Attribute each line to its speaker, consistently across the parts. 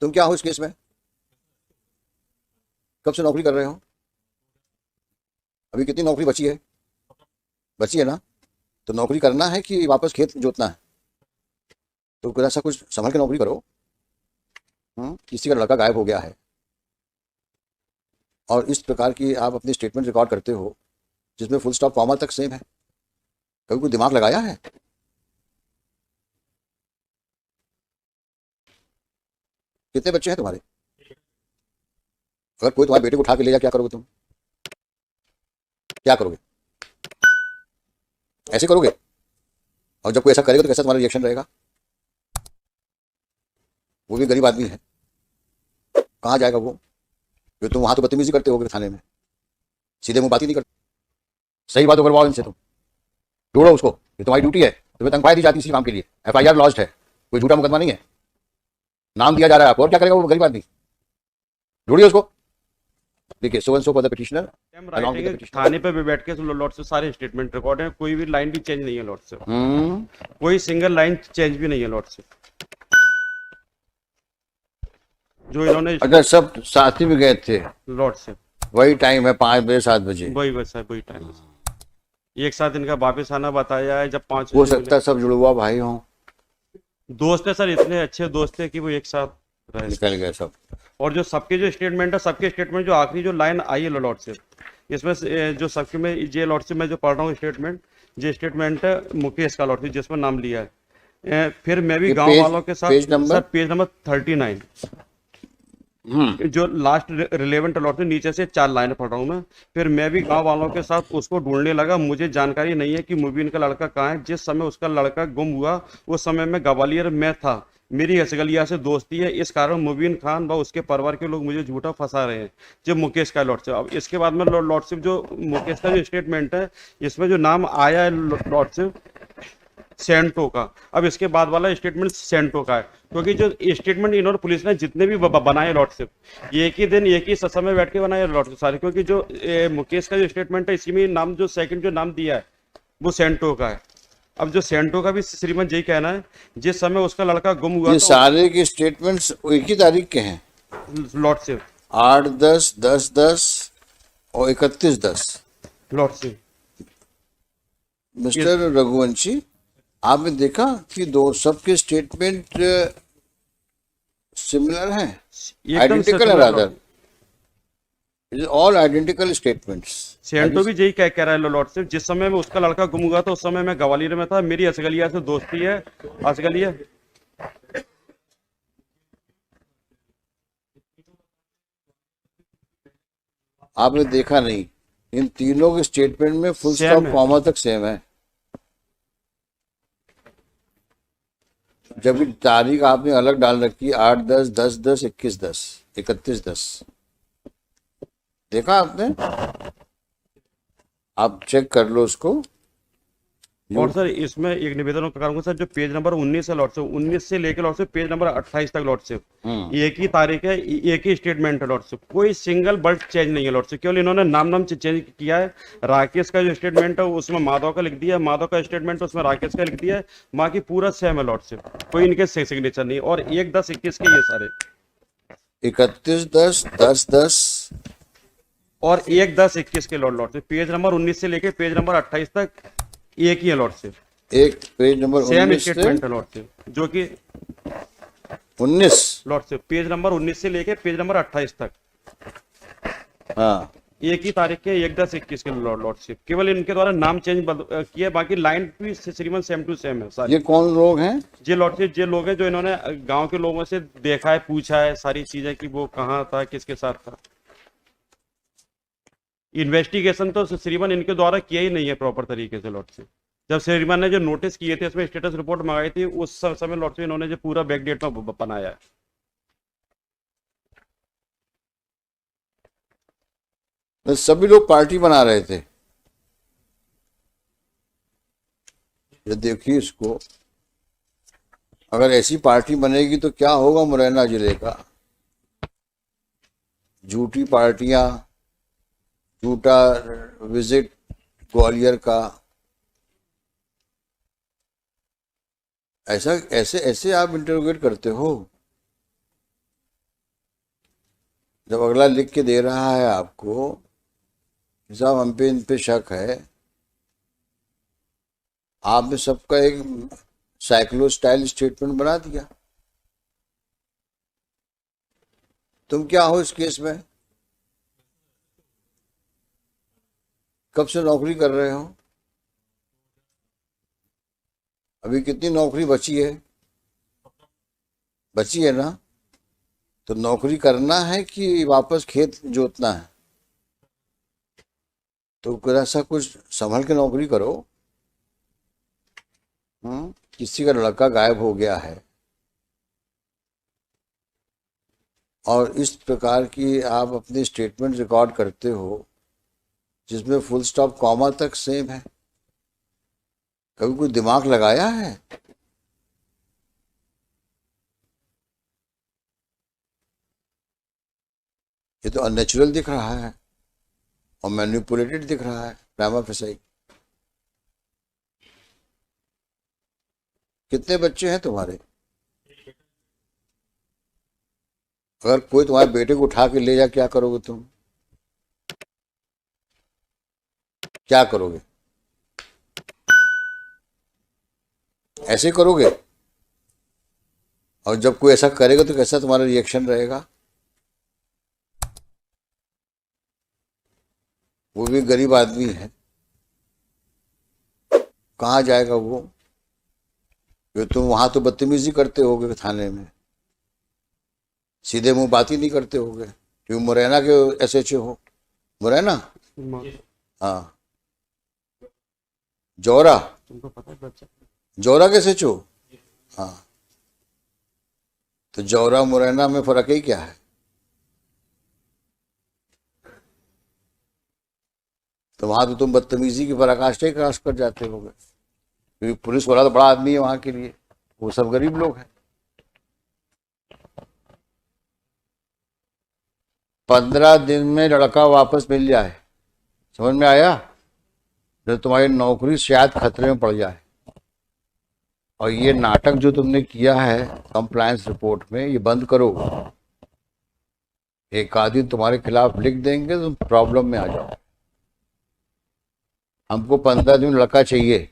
Speaker 1: तुम क्या हो इस केस में? कब से नौकरी कर रहे हो? अभी कितनी नौकरी बची है? बची है ना? तो नौकरी करना है कि वापस खेत जोतना है? तो कुछ ऐसा कुछ संभल के नौकरी करो। किसी का लड़का गायब हो गया है और इस प्रकार की आप अपनी स्टेटमेंट रिकॉर्ड करते हो जिसमें फुल स्टॉप कॉमा तक सेम है। कभी कोई दिमाग लगाया है? कितने बच्चे हैं तुम्हारे? अगर कोई तुम्हारे बेटे को उठा के ले जा, क्या करोगे तुम? क्या करोगे? ऐसे करोगे? और जब कोई ऐसा करेगा तो कैसा तुम्हारा रिएक्शन रहेगा? वो भी गरीब आदमी है, कहाँ जाएगा वो? फिर तुम वहां तो बदतमीजी करते होगे थाने में, सीधे मुंह बात ही नहीं करते। सही बात करवाओ इनसे, तुम ढूंढो उसको, ये तुम्हारी ड्यूटी है। तुम्हें तनख्वाह दी जाती है इसी काम के लिए। FIR लॉन्च्ड है, कोई झूठा मुकदमा नहीं है। नाम दिया जा रहा है आपको, और क्या करेगा वो गरीब आदमी? ढूंढिए उसको, देखिए so and so for the petitioner along with the petitioner.
Speaker 2: थाने पे भी बैठ के लॉर्ड से सारे स्टेटमेंट रिकॉर्ड है, कोई भी लाइन भी चेंज नहीं है लॉर्ड से, कोई सिंगल लाइन चेंज भी नहीं है लॉर्ड से। जो इन्होंने
Speaker 1: अगर सब साथी भी गए थे,
Speaker 2: लॉर्ड से
Speaker 1: वही टाइम है 5 बजे 7 बजे,
Speaker 2: वही बस है, वही टाइम है। एक साथ इनका वापस आना बताया है, जब 5
Speaker 1: हो
Speaker 2: बजे
Speaker 1: सकता है सब जुड़वा भाई हों,
Speaker 2: दोस्त है सर, इतने अच्छे दोस्त है कि वो एक साथ रहे।
Speaker 1: निकल गए सब।
Speaker 2: और जो सबके जो स्टेटमेंट है, सबके स्टेटमेंट जो आखिरी जो लाइन आई है लॉर्ड से, इसमें से जो सबके में जे लॉर्ड से मैं जो पढ़ रहा हूँ स्टेटमेंट, जो स्टेटमेंट है मुकेश का लॉर्ड से जिसमें नाम लिया है। फिर मैं भी
Speaker 1: ये
Speaker 2: गांव वालों के साथ,
Speaker 1: page number?
Speaker 2: Sir page number 39, जो लास्ट रिलेवेंट लॉर्ड से नीचे से 4 लाइन पढ़ रहा हूँ मैं। फिर मैं भी गांव वालों के साथ उसको ढूंढने लगा, मुझे जानकारी नहीं है कि मुबीन का लड़का कहाँ है। जिस समय उसका लड़का गुम हुआ उस समय मैं ग्वालियर में था, मेरी असगलिया से दोस्ती है, इस कारण मुबीन खान व उसके परिवार के लोग मुझे झूठा फंसा रहे हैं। जो मुकेश का लॉर्डशिप, अब इसके बाद में लॉर्डशिप जो मुकेश का जो स्टेटमेंट है, इसमें जो नाम आया है लॉर्डशिप सेंटो का, अब इसके बाद वाला स्टेटमेंट सेंटो का है, क्योंकि जो स्टेटमेंट इन्होंने पुलिस ने जितने भी बनाए लॉर्डशिप, एक ही दिन एक ही समय बैठ के बनाए लॉर्डशिप सारे, क्योंकि जो मुकेश का जो स्टेटमेंट है इसी में नाम जो सेकंड जो नाम दिया है वो सेंटो का है। अब जो सेंटो का भी श्रीमान जी कहना है, जिस समय उसका लड़का गुम हुआ
Speaker 1: ये
Speaker 2: था
Speaker 1: सारे के स्टेटमेंट्स एक ही तारीख के हैं?
Speaker 2: लॉर्डशिप
Speaker 1: 8/10, 10/10 और 31/10।
Speaker 2: लॉर्डशिप
Speaker 1: मिस्टर रघुवंशी, आपने देखा कि दो सबके स्टेटमेंट सिमिलर हैं,
Speaker 2: एकदम
Speaker 1: आइडेंटिकल है, rather it is all identical statements.
Speaker 2: सेंटो भी यही कह रहा है लॉर्डशिप, जिस समय में उसका लड़का गुम हुआ था उस समय मैं ग्वालियर में था, मेरी असगलिया से दोस्ती है। असगलिया
Speaker 1: आपने देखा नहीं, इन तीनों के स्टेटमेंट में फुल
Speaker 2: सेम
Speaker 1: स्टॉप
Speaker 2: है।
Speaker 1: कॉमा तक सेम है, जबकि तारीख आपने अलग डाल रखी, 8/10, 10/10, 21/10, 31/10। देखा आपने? आप चेक कर लो उसको।
Speaker 2: और सर इसमें एक निवेदन करूंगा सर, जो पेज नंबर 19 है लॉर्डशिप, 19 से लेकर लॉर्डशिप पेज नंबर 28 तक लॉर्डशिप एक ही तारीख है, एक ही स्टेटमेंट है लॉर्डशिप, कोई सिंगल वर्ड चेंज नहीं है लॉर्डशिप, केवल इन्होंने नाम चेंज किया है। राकेश का जो स्टेटमेंट है उसमें माधव का लिख दिया, माधव का स्टेटमेंट उसमें राकेश का लिख दिया है, बाकी पूरा सेम है लॉर्डशिप, कोई इनके सिग्नेचर नहीं। और 1/10/21 के ये सारे
Speaker 1: 31/10, 10/10
Speaker 2: और 1/10/21 के लॉर्डशिप, पेज नंबर 19 से लेकर पेज नंबर 28 तक एक ही है लॉर्डशिप,
Speaker 1: एक पेज नंबर
Speaker 2: सेम
Speaker 1: 19 से
Speaker 2: स्टेटमेंट है लॉर्डशिप, जो कि
Speaker 1: 19।
Speaker 2: लॉर्डशिप पेज नंबर 19 से लेके पेज नंबर 28 तक
Speaker 1: हाँ,
Speaker 2: एक ही तारीख के 1/10/21 के लॉर्डशिप, केवल इनके द्वारा नाम चेंज किया, बाकी लाइन भी श्रीमान सेम टू सेम है सारी।
Speaker 1: ये कौन लोग हैं?
Speaker 2: ये लॉर्डशिप ये लोग हैं जो इन्होंने गांव के लोगों से देखा है, पूछा है सारी चीजें कि वो कहाँ था, किसके साथ था। इन्वेस्टिगेशन तो श्रीमान इनके द्वारा किया ही नहीं है प्रॉपर तरीके से लॉर्डशिप। जब श्रीमान ने जो नोटिस किए थे उसमें स्टेटस रिपोर्ट मंगाई थी, उस समय लॉर्डशिप इन्होंने जो पूरा बैकडेट में बनाया है।
Speaker 1: तो सभी लोग पार्टी बना रहे थे। ये देखिए इसको, अगर ऐसी पार्टी बनेगी तो क्या होगा मुरैना जिले का? झूठी पार्टियां, झूठा विजिट ग्वालियर का, ऐसा ऐसे ऐसे आप इंटरोगेट करते हो? जब अगला लिख के दे रहा है आपको कि साहब हम पे इन पे शक है, आपने सबका एक साइक्लो स्टाइल स्टेटमेंट बना दिया। तुम क्या हो इस केस में? कब से नौकरी कर रहे हो? अभी कितनी नौकरी बची है? बची है ना? तो नौकरी करना है कि वापस खेत जोतना है? तो ऐसा कुछ संभल के नौकरी करो। किसी का लड़का गायब हो गया है और इस प्रकार की आप अपनी स्टेटमेंट रिकॉर्ड करते हो जिसमें फुल स्टॉप कॉमा तक सेम है। कभी कोई दिमाग लगाया है? ये तो अननेचुरल दिख रहा है और मैनिपुलेटेड दिख रहा है प्राइमा फेसाई। कितने बच्चे हैं तुम्हारे? अगर कोई तुम्हारे बेटे को उठा के ले जा, क्या करोगे तुम? क्या करोगे? ऐसे करोगे? और जब कोई ऐसा करेगा तो कैसा तुम्हारा रिएक्शन रहेगा? वो भी गरीब आदमी है, कहाँ जाएगा वो? तुम वहां तो बदतमीजी करते होगे थाने में, सीधे मुंह बात ही नहीं करते होगे क्योंकि मुरैना के एसएचओ हो। मुरैना? हाँ। जौरा?
Speaker 2: तुमको पता है बच्चा?
Speaker 1: जौरा के एसएचओ? हाँ। तो जौरा मुरैना में फर्क ही क्या है? तो वहां तो तुम बदतमीजी की पराकाष्ठा ही क्रॉस कर जाते होगे क्योंकि पुलिस वाला तो बड़ा आदमी है वहां के लिए, वो सब गरीब लोग हैं। 15 दिन में लड़का वापस मिल जाए, समझ में आया? तो तुम्हारी नौकरी शायद खतरे में पड़ जाए। और ये नाटक जो तुमने किया है कंप्लायंस रिपोर्ट में, ये बंद करो। एक आदमी तुम्हारे खिलाफ लिख देंगे तो तुम प्रॉब्लम में आ जाओ। हमको 15 दिन लड़का चाहिए,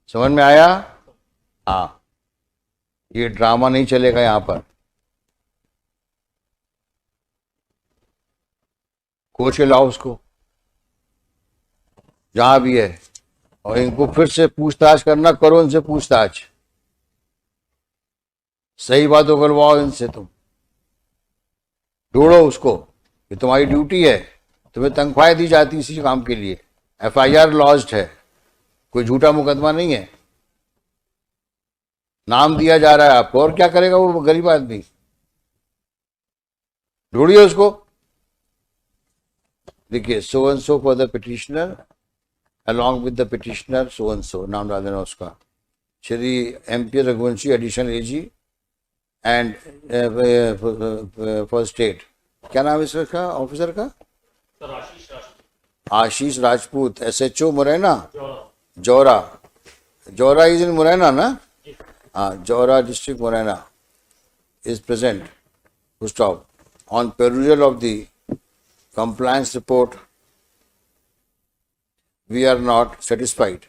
Speaker 1: समझ में आया? हाँ, ये ड्रामा नहीं चलेगा यहाँ पर। कोच के लाओ उसको जहां भी है, और इनको फिर से पूछताछ करना, करो इनसे पूछताछ, सही बात करवाओ इनसे। तुम ढूंढो उसको, ये तुम्हारी ड्यूटी है, तुम्हें तनख्वाहें दी जाती इसी काम के लिए। एफआईआर लॉज्ड है, कोई झूठा मुकदमा नहीं है, नाम दिया जा रहा है आपको। और क्या करेगा वो गरीब आदमी? ढूंढिए उसको। देखिए, so and so for the petitioner along with the petitioner so and so, नाम डाल देना उसका, Shri MP Raghuvanshi additional AG and for state. क्या नाम है इसका ऑफिसर का? Ashish Rajput, SHO Morena, Joura. Joura is in Morena ना? हाँ, Joura district Morena is present, full stop, on perusal of the compliance report we are not satisfied.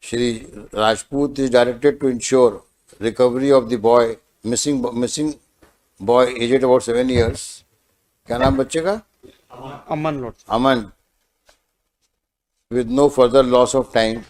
Speaker 1: Shri Rajput is directed to ensure recovery of the boy, missing boy aged about 7 years. क्या नाम बच्चे का?
Speaker 2: Aman lord.
Speaker 1: Aman, with no further loss of time